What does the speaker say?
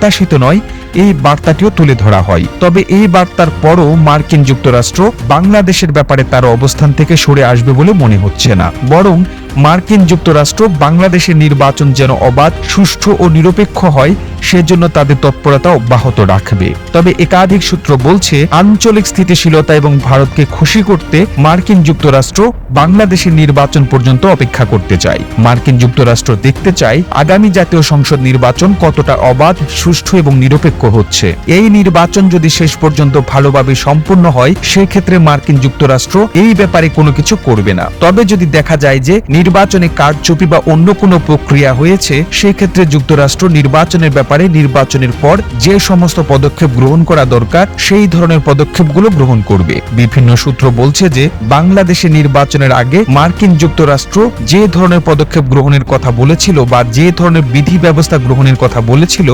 প্রকাশিত নয় এই বার্তাটিও তুলে ধরা হয়। তবে এই বার্তার পরও মার্কিন যুক্তরাষ্ট্র বাংলাদেশের ব্যাপারে তার অবস্থান থেকে সরে আসবে বলে মনে হচ্ছে না, বরং মার্কিন যুক্তরাষ্ট্র বাংলাদেশের নির্বাচন যেন অবাধ, সুষ্ঠু ও নিরপেক্ষ হয় সেজন্য তাদের তৎপরতা অব্যাহত রাখবে। তবে একাধিক সূত্র বলছে, আঞ্চলিক স্থিতিশীলতা এবং ভারতকে খুশি করতে মার্কিন যুক্তরাষ্ট্র বাংলাদেশের নির্বাচন পর্যন্ত অপেক্ষা করতে চায়। মার্কিন যুক্তরাষ্ট্র দেখতে চায় আগামী জাতীয় সংসদ নির্বাচন কতটা অবাধ, সুষ্ঠু এবং নিরপেক্ষ হচ্ছে। এই নির্বাচন যদি শেষ পর্যন্ত ভালোভাবে সম্পূর্ণ হয়, সেক্ষেত্রে মার্কিন যুক্তরাষ্ট্র এই ব্যাপারে কোনো কিছু করবে না। তবে যদি দেখা যায় যে নির্বাচনে কারচুপি বা অন্য কোনো প্রক্রিয়া হয়েছে, সেক্ষেত্রে যুক্তরাষ্ট্র নির্বাচনের ব্যাপারে নির্বাচনের পর যে সমস্ত পদক্ষেপ গ্রহণ করা দরকার সেই ধরনের পদক্ষেপগুলো গ্রহণ করবে। বিভিন্ন সূত্র বলছে যে বাংলাদেশে নির্বাচনের আগে মার্কিন যুক্তরাষ্ট্র যে ধরনের পদক্ষেপ গ্রহণের কথা বলেছিল বা যে ধরনের বিধি ব্যবস্থা গ্রহণের কথা বলেছিল,